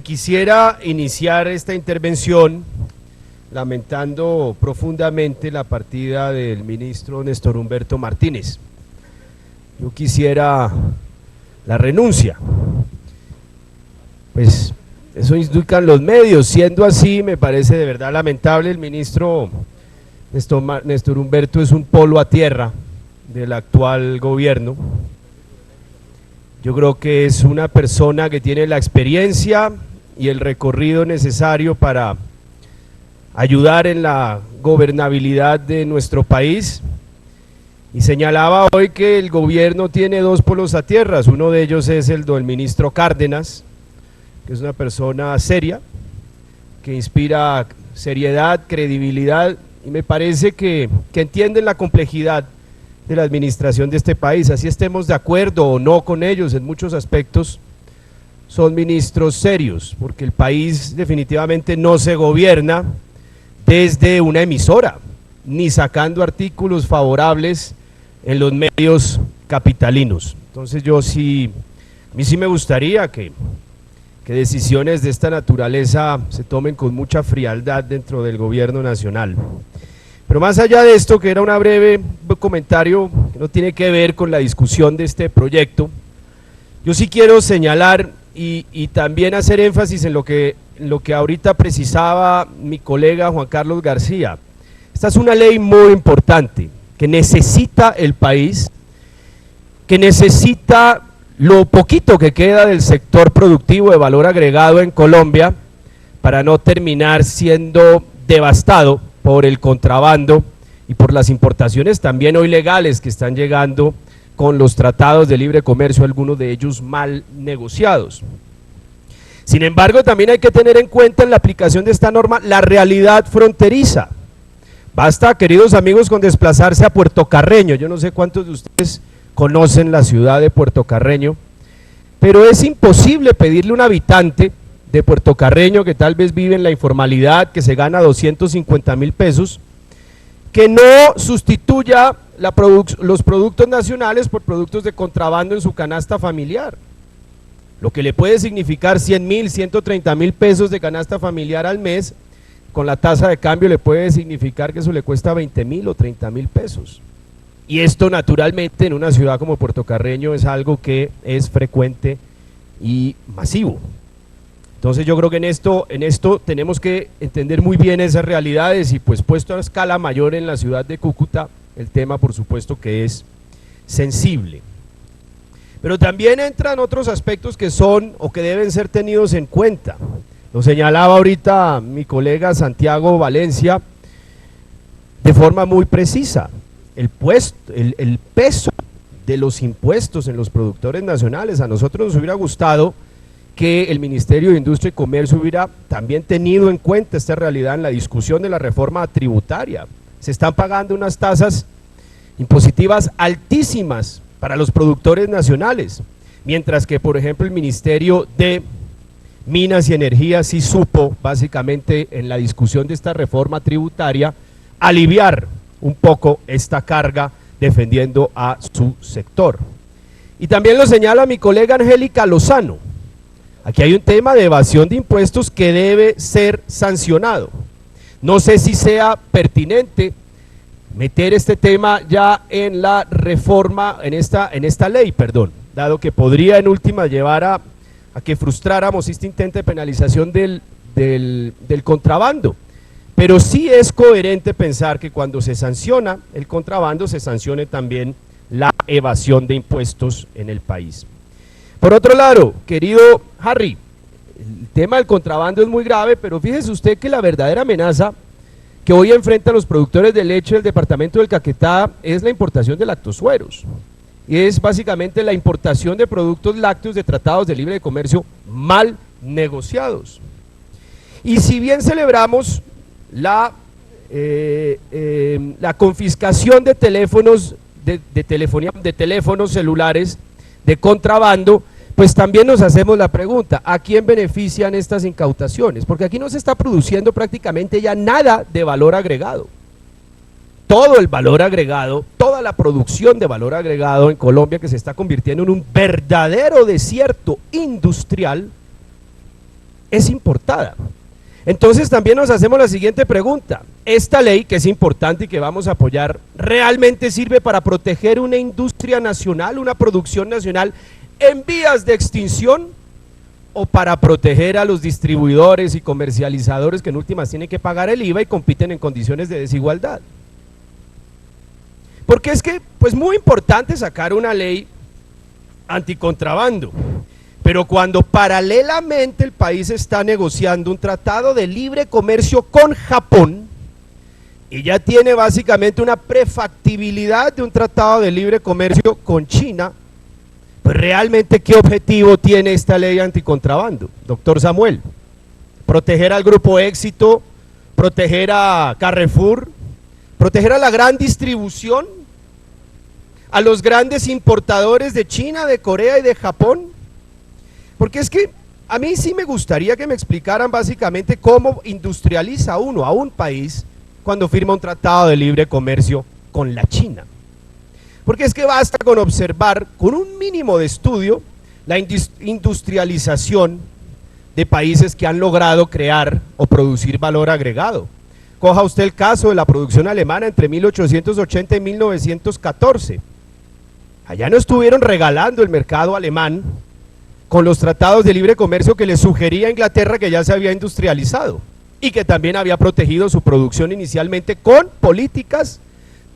Quisiera iniciar esta intervención lamentando profundamente la partida del ministro Néstor Humberto Martínez. Yo quisiera la renuncia. Pues eso indican los medios. Siendo así, me parece de verdad lamentable. El ministro Néstor Humberto es un polo a tierra del actual gobierno. Yo creo que es una persona que tiene la experiencia y el recorrido necesario para ayudar en la gobernabilidad de nuestro país. Y señalaba hoy que el gobierno tiene dos polos a tierra. Uno de ellos es el del ministro Cárdenas, que es una persona seria, que inspira seriedad, credibilidad, y me parece que entienden la complejidad de la administración de este país. Así estemos de acuerdo o no con ellos en muchos aspectos, son ministros serios, porque el país definitivamente no se gobierna desde una emisora, ni sacando artículos favorables en los medios capitalinos. Entonces a mí sí me gustaría que decisiones de esta naturaleza se tomen con mucha frialdad dentro del gobierno nacional. Pero más allá de esto, que era un breve comentario que no tiene que ver con la discusión de este proyecto, yo sí quiero señalar y también hacer énfasis en lo que ahorita precisaba mi colega Juan Carlos García. Esta es una ley muy importante que necesita el país, que necesita lo poquito que queda del sector productivo de valor agregado en Colombia para no terminar siendo devastado por el contrabando y por las importaciones también hoy legales que están llegando con los tratados de libre comercio, algunos de ellos mal negociados. Sin embargo, también hay que tener en cuenta en la aplicación de esta norma la realidad fronteriza. Basta, queridos amigos, con desplazarse a Puerto Carreño. Yo no sé cuántos de ustedes conocen la ciudad de Puerto Carreño, pero es imposible pedirle a un habitante de Puerto Carreño que tal vez vive en la informalidad, que se gana 250.000 pesos, que no sustituya los productos nacionales por productos de contrabando en su canasta familiar, lo que le puede significar 100.000, 130.000 pesos de canasta familiar al mes. Con la tasa de cambio le puede significar que eso le cuesta 20.000 o 30.000 pesos. Y esto naturalmente en una ciudad como Puerto Carreño es algo que es frecuente y masivo. Entonces yo creo que en esto tenemos que entender muy bien esas realidades y pues puesto a escala mayor en la ciudad de Cúcuta, el tema por supuesto que es sensible. Pero también entran otros aspectos que son o que deben ser tenidos en cuenta. Lo señalaba ahorita mi colega Santiago Valencia de forma muy precisa. El peso de los impuestos en los productores nacionales. A nosotros nos hubiera gustado que el Ministerio de Industria y Comercio hubiera también tenido en cuenta esta realidad en la discusión de la reforma tributaria. Se están pagando unas tasas impositivas altísimas para los productores nacionales, mientras que, por ejemplo, el Ministerio de Minas y Energía sí supo, básicamente, en la discusión de esta reforma tributaria, aliviar un poco esta carga defendiendo a su sector. Y también lo señala mi colega Angélica Lozano. Aquí hay un tema de evasión de impuestos que debe ser sancionado. No sé si sea pertinente meter este tema ya en la reforma, en esta ley, perdón, dado que podría en última llevar a que frustráramos este intento de penalización del contrabando. Pero sí es coherente pensar que cuando se sanciona el contrabando, se sancione también la evasión de impuestos en el país. Por otro lado, querido Harry, el tema del contrabando es muy grave, pero fíjese usted que la verdadera amenaza que hoy enfrentan los productores de leche del departamento del Caquetá es la importación de lactosueros. Y es básicamente la importación de productos lácteos de tratados de libre comercio mal negociados. Y si bien celebramos la confiscación de teléfonos, de teléfonos celulares de contrabando, pues también nos hacemos la pregunta, ¿a quién benefician estas incautaciones? Porque aquí no se está produciendo prácticamente ya nada de valor agregado. Todo el valor agregado, toda la producción de valor agregado en Colombia, que se está convirtiendo en un verdadero desierto industrial, es importada. Entonces también nos hacemos la siguiente pregunta: ¿esta ley, que es importante y que vamos a apoyar, realmente sirve para proteger una industria nacional, una producción nacional en vías de extinción, o para proteger a los distribuidores y comercializadores que en últimas tienen que pagar el IVA y compiten en condiciones de desigualdad? Porque es que, pues, muy importante sacar una ley anticontrabando, pero cuando paralelamente el país está negociando un tratado de libre comercio con Japón y ya tiene básicamente una prefactibilidad de un tratado de libre comercio con China, pues realmente ¿qué objetivo tiene esta ley anticontrabando, doctor Samuel? ¿Proteger al Grupo Éxito? ¿Proteger a Carrefour? ¿Proteger a la gran distribución? ¿A los grandes importadores de China, de Corea y de Japón? Porque es que a mí sí me gustaría que me explicaran básicamente cómo industrializa uno a un país cuando firma un tratado de libre comercio con la China. Porque es que basta con observar, con un mínimo de estudio, la industrialización de países que han logrado crear o producir valor agregado. Coja usted el caso de la producción alemana entre 1880 y 1914. Allá no estuvieron regalando el mercado alemán con los tratados de libre comercio que le sugería a Inglaterra, que ya se había industrializado y que también había protegido su producción inicialmente con políticas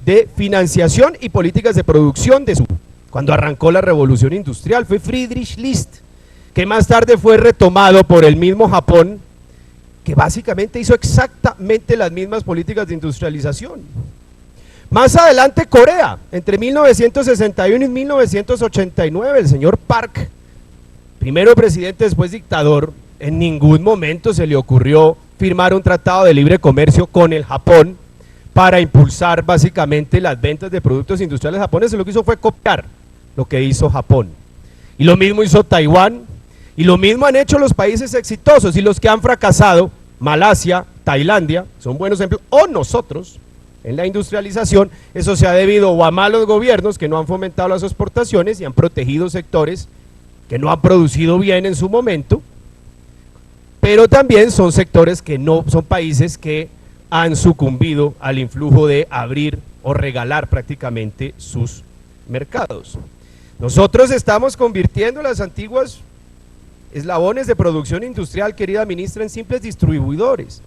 de financiación y políticas de producción cuando arrancó la revolución industrial. Fue Friedrich List, que más tarde fue retomado por el mismo Japón, que básicamente hizo exactamente las mismas políticas de industrialización. Más adelante Corea, entre 1961 y 1989, el señor Park, primero presidente, después dictador, en ningún momento se le ocurrió firmar un tratado de libre comercio con el Japón para impulsar básicamente las ventas de productos industriales japoneses. Lo que hizo fue copiar lo que hizo Japón. Y lo mismo hizo Taiwán, y lo mismo han hecho los países exitosos, y los que han fracasado, Malasia, Tailandia, son buenos ejemplos, o nosotros, en la industrialización. Eso se ha debido o a malos gobiernos que no han fomentado las exportaciones y han protegido sectores que no han producido bien en su momento, pero también son sectores que no, son países que han sucumbido al influjo de abrir o regalar prácticamente sus mercados. Nosotros estamos convirtiendo las antiguas eslabones de producción industrial, querida ministra, en simples distribuidores,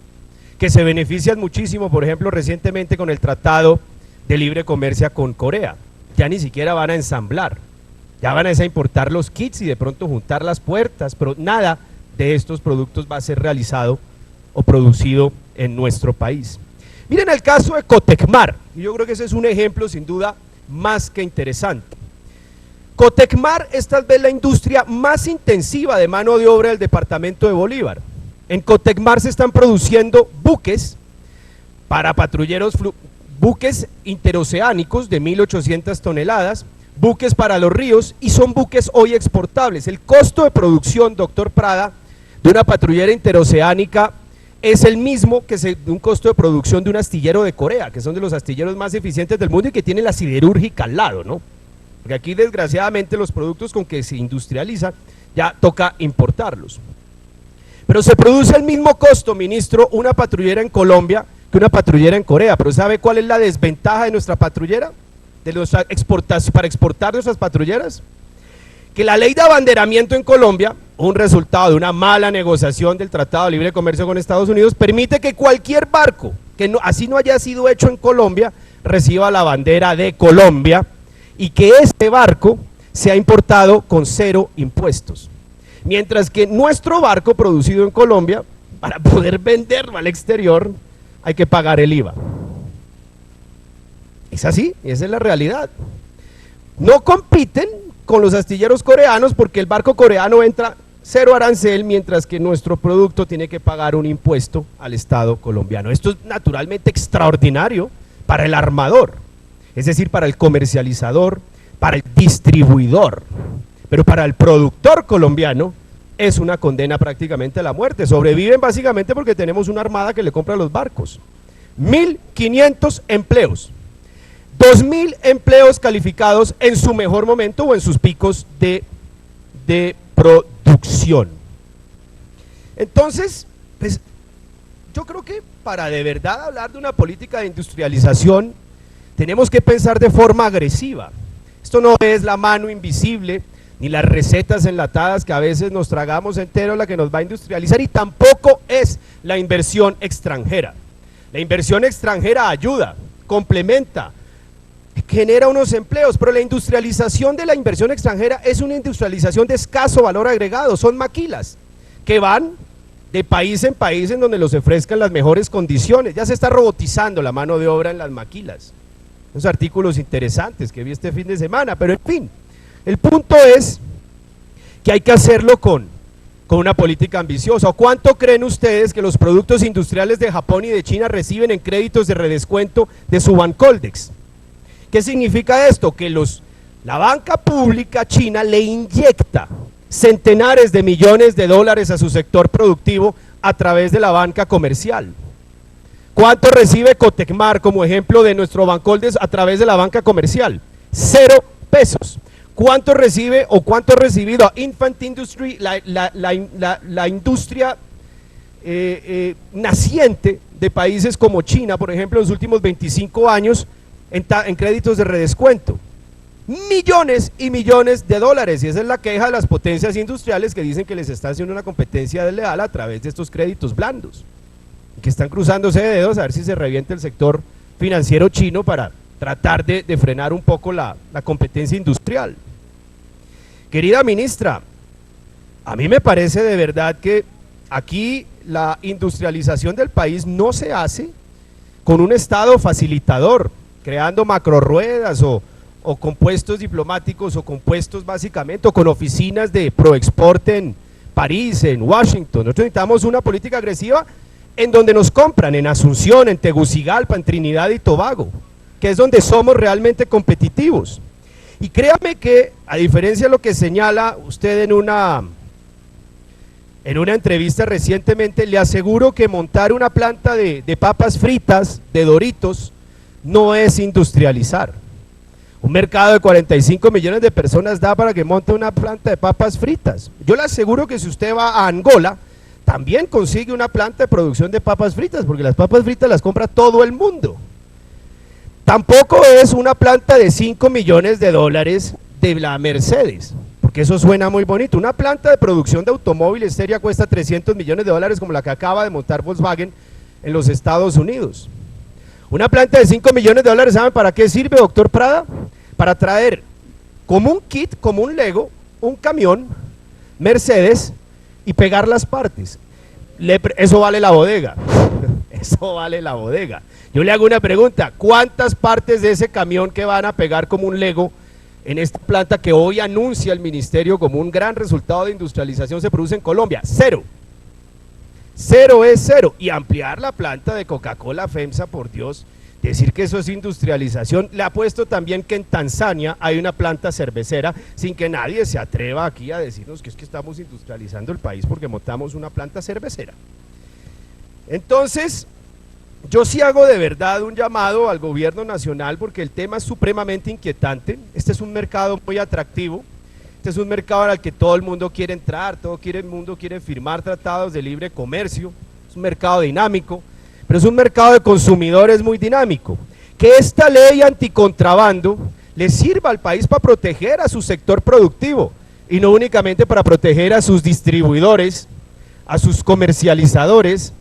que se benefician muchísimo, por ejemplo, recientemente con el Tratado de Libre Comercio con Corea. Ya ni siquiera van a ensamblar, ya van a importar los kits y de pronto juntar las puertas, pero nada de estos productos va a ser realizado o producido en nuestro país. Miren el caso de Cotecmar, y yo creo que ese es un ejemplo sin duda más que interesante. Cotecmar es tal vez la industria más intensiva de mano de obra del departamento de Bolívar. En Cotecmar se están produciendo buques para patrulleros, buques interoceánicos de 1.800 toneladas, buques para los ríos, y son buques hoy exportables. El costo de producción, doctor Prada, de una patrullera interoceánica es el mismo que de un costo de producción de un astillero de Corea, que son de los astilleros más eficientes del mundo y que tienen la siderúrgica al lado, ¿no? Porque aquí desgraciadamente los productos con que se industrializan ya toca importarlos. Pero se produce el mismo costo, ministro, una patrullera en Colombia que una patrullera en Corea. Pero ¿sabe cuál es la desventaja de nuestra patrullera? Para exportar nuestras patrulleras, que la ley de abanderamiento en Colombia, un resultado de una mala negociación del Tratado de Libre Comercio con Estados Unidos, permite que cualquier barco, que no, así no haya sido hecho en Colombia, reciba la bandera de Colombia, y que este barco sea importado con 0 impuestos. Mientras que nuestro barco producido en Colombia, para poder venderlo al exterior, hay que pagar el IVA. Es así, esa es la realidad. No compiten con los astilleros coreanos porque el barco coreano entra 0 arancel, mientras que nuestro producto tiene que pagar un impuesto al Estado colombiano. Esto es naturalmente extraordinario para el armador, es decir, para el comercializador, para el distribuidor, pero para el productor colombiano es una condena prácticamente a la muerte. Sobreviven básicamente porque tenemos una armada que le compra los barcos. 1.500 empleos, 2.000 empleos calificados en su mejor momento o en sus picos de producción. Entonces, pues yo creo que para de verdad hablar de una política de industrialización tenemos que pensar de forma agresiva. Esto no es la mano invisible ni las recetas enlatadas que a veces nos tragamos entero la que nos va a industrializar, y tampoco es la inversión extranjera. La inversión extranjera ayuda, complementa, genera unos empleos, pero la industrialización de la inversión extranjera es una industrialización de escaso valor agregado, son maquilas que van de país en país en donde les ofrezcan las mejores condiciones. Ya se está robotizando la mano de obra en las maquilas. Unos artículos interesantes que vi este fin de semana, pero en fin, el punto es que hay que hacerlo con una política ambiciosa. ¿O cuánto creen ustedes que los productos industriales de Japón y de China reciben en créditos de redescuento de su Bancoldex? ¿Qué significa esto? Que la banca pública china le inyecta centenares de millones de dólares a su sector productivo a través de la banca comercial. ¿Cuánto recibe Cotecmar como ejemplo de nuestro Bancoldex a través de la banca comercial? 0 pesos. ¿Cuánto recibe o cuánto ha recibido a Infant Industry, la industria naciente de países como China, por ejemplo, en los últimos 25 años en créditos de redescuento? Millones y millones de dólares, y esa es la queja de las potencias industriales que dicen que les está haciendo una competencia desleal a través de estos créditos blandos, que están cruzándose de dedos a ver si se revienta el sector financiero chino para tratar de frenar un poco la competencia industrial. Querida ministra, a mí me parece de verdad que aquí la industrialización del país no se hace con un Estado facilitador, creando macroruedas o compuestos diplomáticos o compuestos básicamente, o con oficinas de Proexport en París, en Washington. Nosotros necesitamos una política agresiva en donde nos compran, en Asunción, en Tegucigalpa, en Trinidad y Tobago, que es donde somos realmente competitivos. Y créame que, a diferencia de lo que señala usted en una entrevista recientemente, le aseguro que montar una planta de papas fritas, de Doritos, no es industrializar. Un mercado de 45 millones de personas da para que monte una planta de papas fritas. Yo le aseguro que si usted va a Angola, también consigue una planta de producción de papas fritas, porque las papas fritas las compra todo el mundo. Tampoco es una planta de 5 millones de dólares de la Mercedes, porque eso suena muy bonito. Una planta de producción de automóviles seria cuesta 300 millones de dólares como la que acaba de montar Volkswagen en los Estados Unidos. Una planta de 5 millones de dólares, ¿saben para qué sirve, doctor Prada? Para traer como un kit, como un Lego, un camión Mercedes y pegar las partes. Eso vale la bodega. Eso vale la bodega. Yo le hago una pregunta: ¿cuántas partes de ese camión que van a pegar como un Lego en esta planta que hoy anuncia el ministerio como un gran resultado de industrialización se produce en Colombia? 0. 0 es 0. Y ampliar la planta de Coca-Cola FEMSA, por Dios, decir que eso es industrialización. Le apuesto también que en Tanzania hay una planta cervecera, sin que nadie se atreva aquí a decirnos que es que estamos industrializando el país porque montamos una planta cervecera. Entonces, yo sí hago de verdad un llamado al gobierno nacional, porque el tema es supremamente inquietante. Este es un mercado muy atractivo, este es un mercado al que todo el mundo quiere entrar, todo el mundo quiere firmar tratados de libre comercio, es un mercado dinámico, pero es un mercado de consumidores muy dinámico. Que esta ley anticontrabando le sirva al país para proteger a su sector productivo y no únicamente para proteger a sus distribuidores, a sus comercializadores,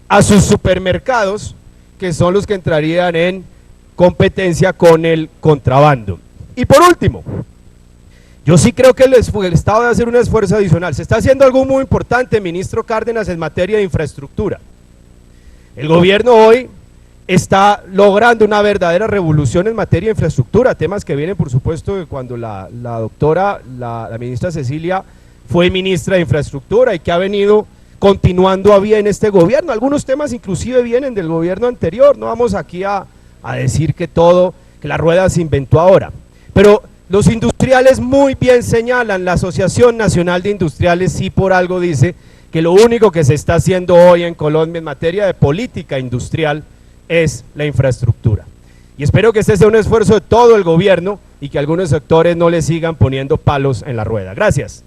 a sus supermercados, que son los que entrarían en competencia con el contrabando. Y por último, yo sí creo que el Estado debe hacer un esfuerzo adicional. Se está haciendo algo muy importante, ministro Cárdenas, en materia de infraestructura. El gobierno hoy está logrando una verdadera revolución en materia de infraestructura, temas que vienen, por supuesto, de cuando la ministra Cecilia fue ministra de infraestructura y que ha venido continuando a bien este gobierno. Algunos temas inclusive vienen del gobierno anterior, no vamos aquí a decir que la rueda se inventó ahora, pero los industriales muy bien señalan, la Asociación Nacional de Industriales sí por algo dice que lo único que se está haciendo hoy en Colombia en materia de política industrial es la infraestructura. Y espero que este sea un esfuerzo de todo el gobierno y que algunos sectores no le sigan poniendo palos en la rueda. Gracias.